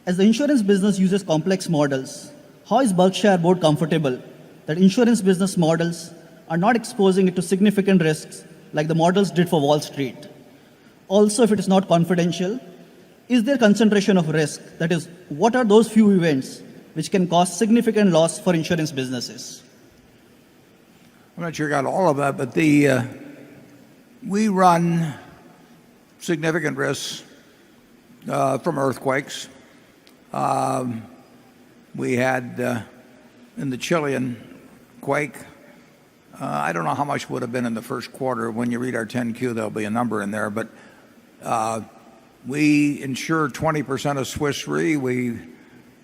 As the insurance business uses complex models, how is Berkshire board comfortable that insurance business models are not exposing it to significant risks like the models did for Wall Street? Also, if it is not confidential, is there concentration of risk? That is, what are those few events which can cause significant loss for insurance businesses? I'm not sure I got all of that, but we run significant risks from earthquakes. We had in the Chilean quake, I don't know how much would have been in the first quarter. When you read our 10Q, there'll be a number in there. But we insure 20% of Swiss Re. We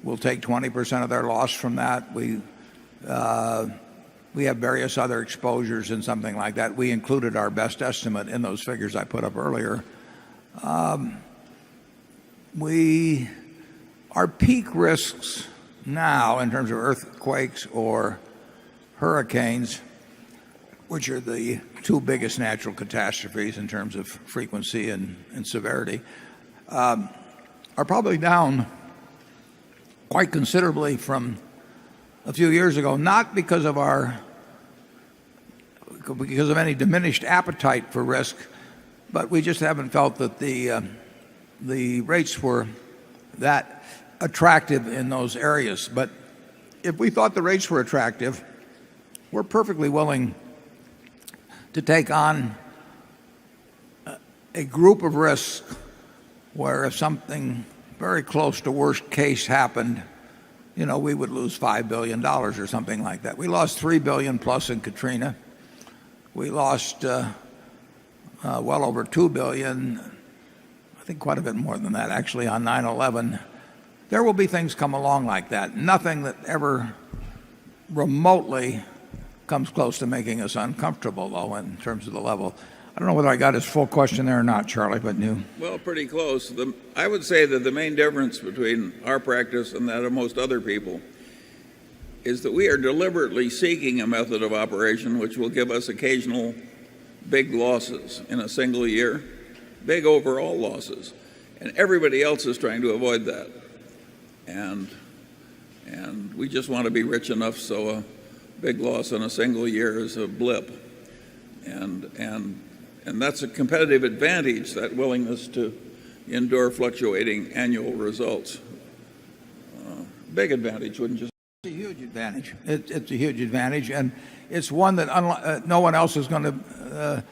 will take 20% of their loss from that. We have various other exposures and something like that. We included our best estimate in those figures I put up earlier. Our peak risks now in terms of earthquakes or hurricanes, which are the two biggest natural catastrophes in terms of frequency and severity, are probably down quite considerably from a few years ago, not because of any diminished appetite for risk, but we just haven't felt that the rates were that attractive in those areas. But if we thought the rates were attractive, we're perfectly willing to take on a group of risks where if something very close to worst case happened, we would lose $5 billion or something like that. We lost $3 billion plus in Katrina. We lost well over $2 billion, I think quite a bit more than that actually, on 9/11. There will be things come along like that. Nothing that ever remotely comes close to making us uncomfortable, though, in terms of the level. I don't know whether I got his full question there or not, Charlie, but you. Well, pretty close. I would say that the main difference between our practice and that of most other people is that we are deliberately seeking a method of operation which will give us occasional big losses in a single year, big overall losses. And everybody else is trying to avoid that. And we just want to be rich enough so a big loss in a single year is a blip. And that's a competitive advantage, that willingness to endure fluctuating annual results. Big advantage, wouldn't you say? It's a huge advantage. It's a huge advantage, and it's one that no one else is going to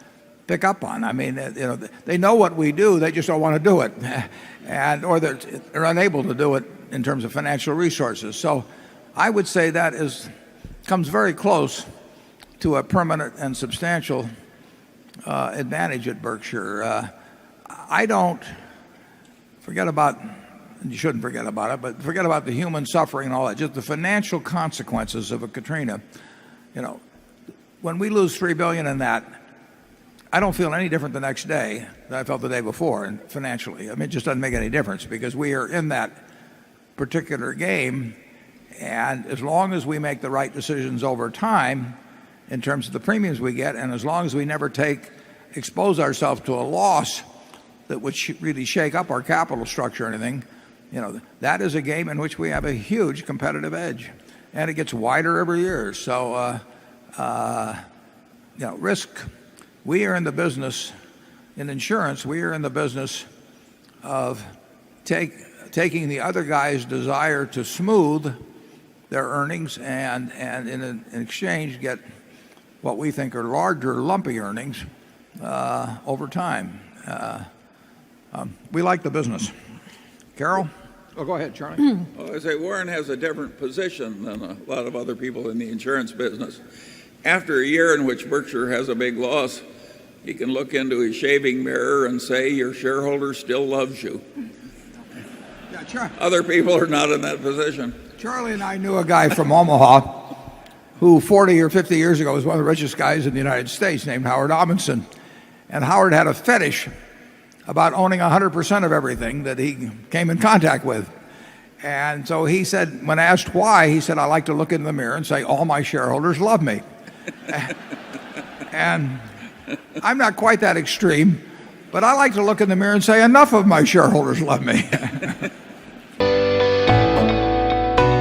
pick up on. I mean, they know what we do, they just don't want to do it, or they're unable to do it in terms of financial resources. So I would say that comes very close to a permanent and substantial advantage at Berkshire. I don't forget about, you shouldn't forget about it, but forget about the human suffering and all that, just the financial consequences of a Katrina. When we lose $3 billion in that, I don't feel any different the next day than I felt the day before, and financially. I mean, it just doesn't make any difference because we are in that particular game, and as long as we make the right decisions over time in terms of the premiums we get, and as long as we never expose ourselves to a loss that would really shake up our capital structure or anything, that is a game in which we have a huge competitive edge, and it gets wider every year. So risk, we are in the business, in insurance, we are in the business of taking the other guy's desire to smooth their earnings and in exchange get what we think are larger, lumpy earnings over time. We like the business. Carol? Oh, go ahead, Charlie. Well, I say Warren has a different position than a lot of other people in the insurance business. After a year in which Berkshire has a big loss, he can look into his shaving mirror and say, your shareholder still loves you. Other people are not in that position. Charlie and I knew a guy from Omaha who 40 or 50 years ago was one of the richest guys in the United States, named Howard Amundsen. And Howard had a fetish about owning 100% of everything that he came in contact with. And so he said, when asked why, he said, I like to look in the mirror and say, all my shareholders love me. And I'm not quite that extreme, but I like to look in the mirror and say, enough of my shareholders love me.